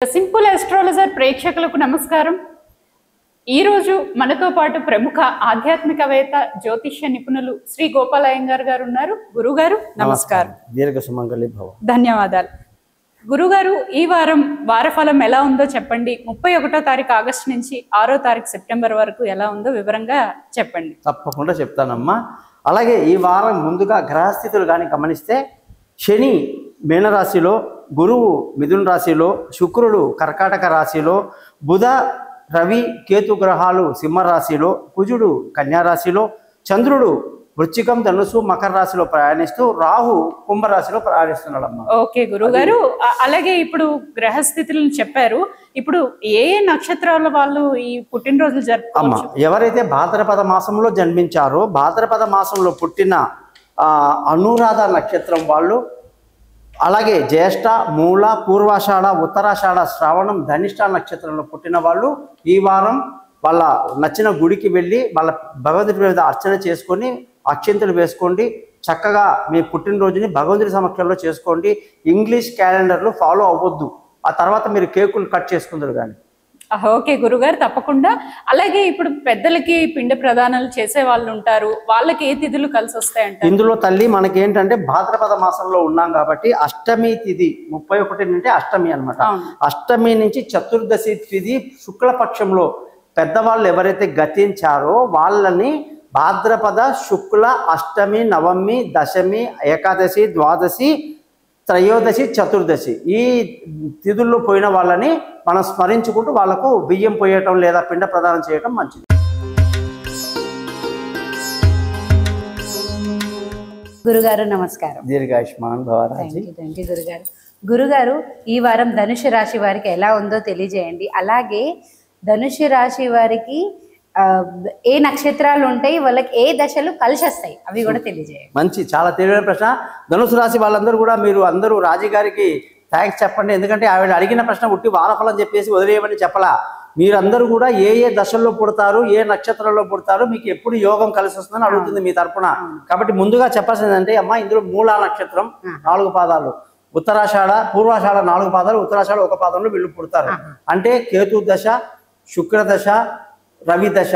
Simple astrologer ప్రేక్షకులకు నమస్కారం. ఈ రోజు మనతో పాటు ప్రముఖ ఆధ్యాత్మికవేత్త జ్యోతిష్య నిపుణులు శ్రీ గోపాల్ అయ్యంగార్ గారు ఉన్నారు. గురుగారు నమస్కారం. దీర్ఘ సుమంగళి భవ. ధన్యవాదాలు. గురుగారు, ఈ వారం వారఫలం ఎలా ఉందో చెప్పండి. 31వ తారీఖు ఆగస్టు నుంచి 6వ తారీఖు సెప్టెంబర్ వరకు ఎలా ఉందో వివరంగా చెప్పండి. తప్పకుండా చెప్తానమ్మా. అలాగే ఈ వారం ముందుగా గ్రహస్థితులు కానీ గమనిస్తే శని మీనరాశిలో, గురువు మిథున రాశిలో, శుక్రుడు కర్కాటక రాశిలో, బుధ రవి కేతు గ్రహాలు సింహరాశిలో, కుజుడు కన్యారాశిలో, చంద్రుడు వృశ్చికం ధనుసు మకర రాశిలో ప్రయాణిస్తూ, రాహు కుంభరాశిలో ప్రయాణిస్తున్నాడమ్మా. ఓకే గురుగారు, అలాగే ఇప్పుడు గ్రహస్థితులను చెప్పారు. ఇప్పుడు ఏ నక్షత్రాల వాళ్ళు ఈ పుట్టినరోజులు జరుపుకోవచ్చు? ఎవరైతే భాద్రపద మాసంలో జన్మించారో, భాద్రపద మాసంలో పుట్టిన అనురాధ నక్షత్రం వాళ్ళు, అలాగే జ్యేష్ఠ, మూల, పూర్వాషాఢ, ఉత్తరాషాఢ, శ్రావణం, ధనిష్ట నక్షత్రంలో పుట్టిన వాళ్ళు ఈ వారం వాళ్ళ నచ్చిన గుడికి వెళ్ళి వాళ్ళ భగవంతుడి మీద అర్చన చేసుకొని అక్షింతలు వేసుకోండి. చక్కగా మీ పుట్టినరోజుని భగవంతుడి సమక్షంలో చేసుకోండి. ఇంగ్లీష్ క్యాలెండర్లు ఫాలో అవ్వద్దు. ఆ తర్వాత మీరు కేకులు కట్ చేసుకుందరు కానీ. ఓకే గురుగారు, తప్పకుండా. అలాగే ఇప్పుడు పెద్దలకి పిండ ప్రదానాలు చేసే వాళ్ళు ఉంటారు, వాళ్ళకి ఏ తిథులు కలిసి వస్తాయంట? ఇందులో తల్లి మనకి ఏంటంటే భాద్రపద మాసంలో ఉన్నాం కాబట్టి అష్టమి తిథి 31 నుండి అష్టమి అనమాట. అష్టమి నుంచి చతుర్దశి తిథి శుక్లపక్షంలో పెద్దవాళ్ళు ఎవరైతే గతించారో వాళ్ళని భాద్రపద శుక్ల అష్టమి, నవమి, దశమి, ఏకాదశి, ద్వాదశి, త్రయోదశి, చతుర్దశి ఈ తిథుల్లో పోయిన వాళ్ళని మనం స్మరించుకుంటూ వాళ్ళకు బియ్యం పోయటం లేదా పిండ ప్రదానం చేయటం మంచిది. గురుగారు నమస్కారం. దీర్ఘాయుష్మాన్ భవరాజి. గురుగారు, గురుగారు ఈ వారం ధనుసు రాశి వారికి ఎలా ఉందో తెలియజేయండి. అలాగే ధనుసు రాశి వారికి ఏ నక్షత్రాలు ఉంటాయి, వాళ్ళకి ఏ దశలు కలిసి వస్తాయి, అవి కూడా తెలియజేయండి. మంచి, చాలా తెలివైన ప్రశ్న. ధనుసు రాశి వాళ్ళందరూ కూడా మీరు అందరూ రాజీ గారికి థ్యాంక్స్ చెప్పండి. ఎందుకంటే ఆవిడ అడిగిన ప్రశ్న ఉట్టి వారఫలం చెప్పేసి వదిలేయమని చెప్పలా. మీరందరూ కూడా ఏ ఏ దశల్లో పుడతారు, ఏ నక్షత్రంలో పుడతారు, మీకు ఎప్పుడు యోగం కలిసి వస్తుందని అడుగుతుంది మీ తరపున. కాబట్టి ముందుగా చెప్పాల్సిందంటే అమ్మ, ఇందులో మూలా నక్షత్రం 4 పాదాలు, ఉత్తరాషాఢ, పూర్వాషాఢ 4 పాదాలు, ఉత్తరాషాఢ 1 పాదంలో వీళ్ళు పుడతారు. అంటే కేతు దశ, శుక్రదశ, రవి దశ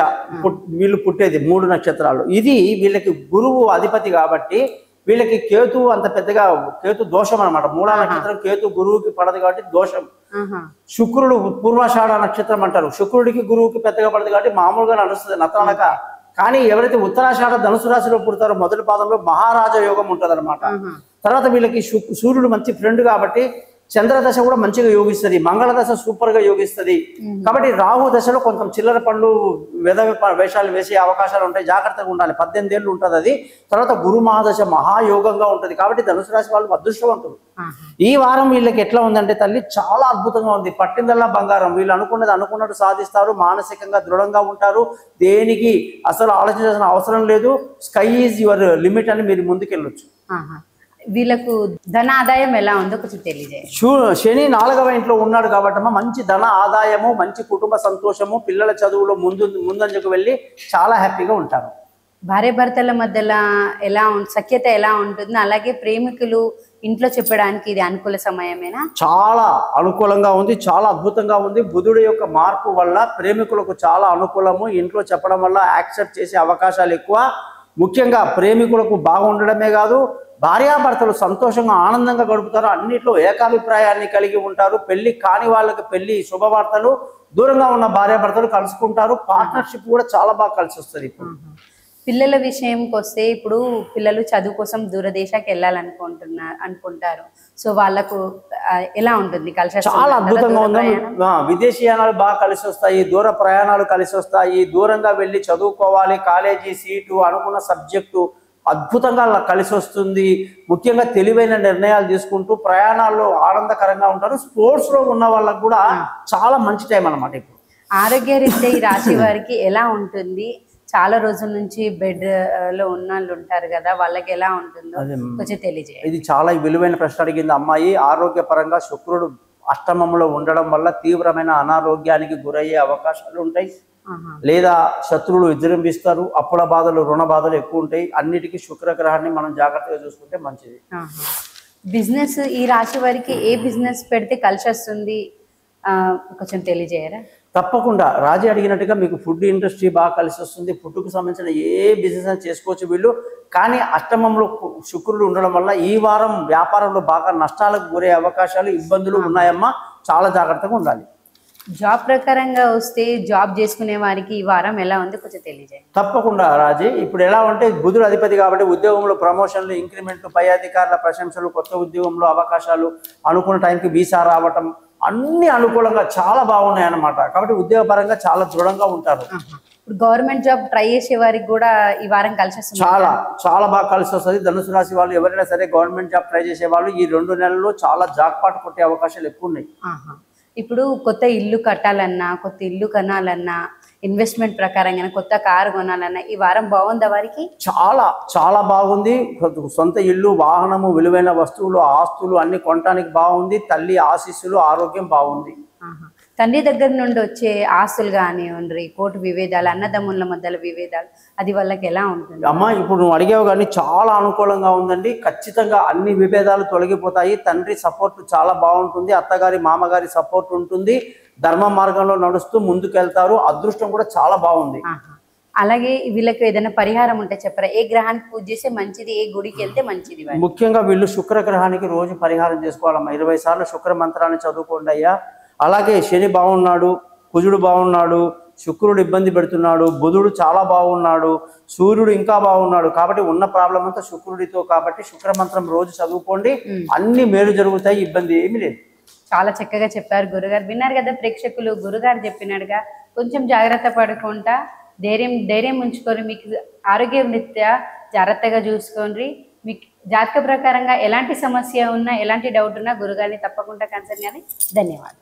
వీళ్ళు పుట్టేది 3 నక్షత్రాలు. ఇది వీళ్ళకి గురువు అధిపతి కాబట్టి వీళ్ళకి కేతు అంత పెద్దగా కేతు దోషం అనమాట. మూలా నక్షత్రం కేతు గురువుకి పడదు కాబట్టి దోషం. శుక్రుడు పూర్వాషాఢ నక్షత్రం అంటారు, శుక్రుడికి గురువుకి పెద్దగా పడదు కాబట్టి మామూలుగా నడుస్తుంది నతనక. కానీ ఎవరైతే ఉత్తరాషాఢ ధనుసు రాశిలో పుడతారో మొదటి పాదంలో మహారాజ యోగం ఉంటుంది అనమాట. తర్వాత వీళ్ళకి సూర్యుడు మంచి ఫ్రెండ్ కాబట్టి చంద్రదశ కూడా మంచిగా యోగిస్తుంది, మంగళ దశ సూపర్ గా యోగిస్తుంది. కాబట్టి రాహు దశలో కొంచెం చిల్లర పనులు వేషాలు వేసే అవకాశాలు ఉంటాయి, జాగ్రత్తగా ఉండాలి. 18 ఏళ్ళు ఉంటుంది అది. తర్వాత గురు మహాదశ మహాయోగంగా ఉంటుంది. కాబట్టి ధనుసు రాశి వాళ్ళు అదృష్టవంతులు. ఈ వారం వీళ్ళకి ఎట్లా ఉందంటే తల్లి, చాలా అద్భుతంగా ఉంది. పట్టిందల్లా బంగారం. వీళ్ళు అనుకున్నట్టు సాధిస్తారు, మానసికంగా దృఢంగా ఉంటారు, దేనికి అసలు ఆలోచించాల్సిన అవసరం లేదు. స్కై ఈజ్ యువర్ లిమిట్ అని మీరు ముందుకెళ్ళొచ్చు. వీళ్ళకు ధన ఆదాయం ఎలా ఉందో కొంచెం తెలియజేయండి. శని 4వ ఇంట్లో ఉన్నాడు కాబట్టి మంచి ధన ఆదాయము, మంచి కుటుంబ సంతోషము, పిల్లల చదువులో ముందంజకు వెళ్ళి చాలా హ్యాపీగా ఉంటారు. భార్య భర్తల మధ్యలో సఖ్యత ఎలా ఉంటుంది? అలాగే ప్రేమికులు ఇంట్లో చెప్పడానికి ఇది అనుకూల సమయమేనా? చాలా అనుకూలంగా ఉంది, చాలా అద్భుతంగా ఉంది. బుధుడి యొక్క మార్పు వల్ల ప్రేమికులకు చాలా అనుకూలము. ఇంట్లో చెప్పడం వల్ల యాక్సెప్ట్ చేసే అవకాశాలు ఎక్కువ. ముఖ్యంగా ప్రేమికులకు బాగుండడమే కాదు, భార్యాభర్తలు సంతోషంగా ఆనందంగా గడుపుతారు. అన్నిట్లో ఏకాభిప్రాయాన్ని కలిగి ఉంటారు. పెళ్లి కాని వాళ్ళకి పెళ్లి శుభవార్తలు, దూరంగా ఉన్న భార్యాభర్తలు కలుసుకుంటారు. పార్ట్నర్షిప్ కూడా చాలా బాగా కలిసి వస్తుంది. ఇప్పుడు పిల్లల విషయంకి వస్తే, ఇప్పుడు పిల్లలు చదువు కోసం దూరదేశానికి అనుకుంటారు. సో వాళ్ళకు ఎలా ఉంటుంది? చాలా అద్భుతంగా ఉంది. విదేశీయానాలు బాగా కలిసి వస్తాయి, దూర ప్రయాణాలు కలిసి వస్తాయి. దూరంగా వెళ్ళి చదువుకోవాలి, కాలేజీ సీటు, అనుకున్న సబ్జెక్టు అద్భుతంగా కలిసి వస్తుంది. ముఖ్యంగా తెలివైన నిర్ణయాలు తీసుకుంటూ ప్రయాణాల్లో ఆనందకరంగా ఉంటారు. స్పోర్ట్స్ లో ఉన్న వాళ్ళకు కూడా చాలా మంచి టైం అన్నమాట. ఇప్పుడు ఆరోగ్య రీత్యా ఈ రాశి వారికి ఎలా ఉంటుంది? చాలా రోజుల నుంచి బెడ్ లో ఉన్న వాళ్ళు ఉంటారు కదా, వాళ్ళకి ఎలా ఉంటుందో కొంచెం తెలియజేయండి. ఇది చాలా విలువైన ప్రశ్న అడిగింది అమ్మాయి. ఆరోగ్యపరంగా శుక్రుడు అష్టమంలో ఉండడం వల్ల తీవ్రమైన అనారోగ్యానికి గురయ్యే అవకాశాలు ఉంటాయి. లేదా శత్రువులు విజృంభిస్తారు, అప్పుల బాధలు, రుణ బాధలు ఎక్కువ ఉంటాయి. అన్నిటికీ శుక్రగ్రహాన్ని మనం జాగ్రత్తగా చూసుకుంటే మంచిది. బిజినెస్ ఈ రాశి వారికి ఏ బిజినెస్ పెడితే కలిసి వస్తుంది? కొంచెం తెలియజేయరా? తప్పకుండా రాజీ అడిగినట్టుగా మీకు ఫుడ్ ఇండస్ట్రీ బాగా కలిసి వస్తుంది. ఫుడ్కు సంబంధించిన ఏ బిజినెస్ చేసుకోవచ్చు వీళ్ళు. కానీ అష్టమంలో శుక్రుడు ఉండడం వల్ల ఈ వారం వ్యాపారంలో బాగా నష్టాలకు గురే అవకాశాలు, ఇబ్బందులు ఉన్నాయమ్మా. చాలా జాగ్రత్తగా ఉండాలి. జాబ్ ప్రకారంగా వస్తే జాబ్ చేసుకునే వారికి ఈ వారం ఎలా ఉంది కొంచెం తెలియజేయండి. తప్పకుండా రాజీ. ఇప్పుడు ఎలా అంటే బుధుడు అధిపతి కాబట్టి ఉద్యోగంలో ప్రమోషన్లు, ఇంక్రిమెంట్లు, పై అధికారుల ప్రశంసలు, కొత్త ఉద్యోగంలో అవకాశాలు, అనుకున్న టైంకి వీసా రావటం అన్ని అనుకూలంగా చాలా బాగున్నాయి అన్నమాట. కాబట్టి ఉద్యోగపరంగా చాలా దృఢంగా ఉంటారు. ఇప్పుడు గవర్నమెంట్ జాబ్ ట్రై చేసే వారికి కూడా ఈ వారం కలిసి వస్తుంది. చాలా చాలా బాగా కలిసి వస్తుంది. ధనుసు రాశి వాళ్ళు ఎవరైనా సరే గవర్నమెంట్ జాబ్ ట్రై చేసే వాళ్ళు ఈ 2 నెలల్లో చాలా జాక్పాట్ కొట్టే అవకాశాలు ఎక్కువ ఉన్నాయి. ఇప్పుడు కొత్త ఇల్లు కట్టాలన్నా, కొత్త ఇల్లు కొనాలన్నా, ఇన్వెస్ట్మెంట్ ప్రకారంగా కొత్త కారు కొనాలన్నా ఈ వారం బాగుందా వారికి? చాలా చాలా బాగుంది. సొంత ఇల్లు, వాహనము, విలువైన వస్తువులు, ఆస్తులు అన్ని కొనడానికి బాగుంది. తల్లి ఆశీస్సులు, ఆరోగ్యం బాగుంది. తండ్రి దగ్గర నుండి వచ్చే ఆస్తులు కానివ్వండి, కోర్టు విభేదాలు, అన్నదమ్ముల మధ్యలో విభేదాలు, అది వాళ్ళకి ఎలా ఉంటుంది? అమ్మ ఇప్పుడు నువ్వు అడిగావు కానీ చాలా అనుకూలంగా ఉందండి. ఖచ్చితంగా అన్ని విభేదాలు తొలగిపోతాయి. తండ్రి సపోర్ట్ చాలా బాగుంటుంది. అత్తగారి, మామగారి సపోర్ట్ ఉంటుంది. ధర్మ మార్గంలో నడుస్తూ ముందుకెళ్తారు. అదృష్టం కూడా చాలా బాగుంది. అలాగే వీళ్ళకి ఏదైనా పరిహారం ఉంటే చెప్పరా? ఏ గ్రహానికి పూజ చేస్తే మంచిది, ఏ గుడికి వెళ్తే మంచిది? ముఖ్యంగా వీళ్ళు శుక్ర గ్రహానికి రోజు పరిహారం చేసుకోవాలమ్మా. 20 సార్లు శుక్ర మంత్రాన్ని చదువుకోండి అయ్యా. అలాగే శని బాగున్నాడు, కుజుడు బాగున్నాడు, శుక్రుడు ఇబ్బంది పెడుతున్నాడు, బుధుడు చాలా బాగున్నాడు, సూర్యుడు ఇంకా బాగున్నాడు. కాబట్టి ఉన్న ప్రాబ్లం అంతా శుక్రుడితో. కాబట్టి శుక్ర మంత్రం రోజు చదువుకోండి, అన్ని మేలు జరుగుతాయి, ఇబ్బంది ఏమీ లేదు. చాలా చక్కగా చెప్పారు గురుగారు. విన్నారు కదా ప్రేక్షకులు, గురుగారు చెప్పినట్టుగా కొంచెం జాగ్రత్త పడుకుంటా ధైర్యం ఉంచుకొని మీకు ఆరోగ్య రీత్యా జాగ్రత్తగా చూసుకోండి. మీకు జాతక ప్రకారంగా ఎలాంటి సమస్య ఉన్నా, ఎలాంటి డౌట్ ఉన్నా గురుగారిని తప్పకుండా కన్సల్ట్ కానీ. ధన్యవాదాలు.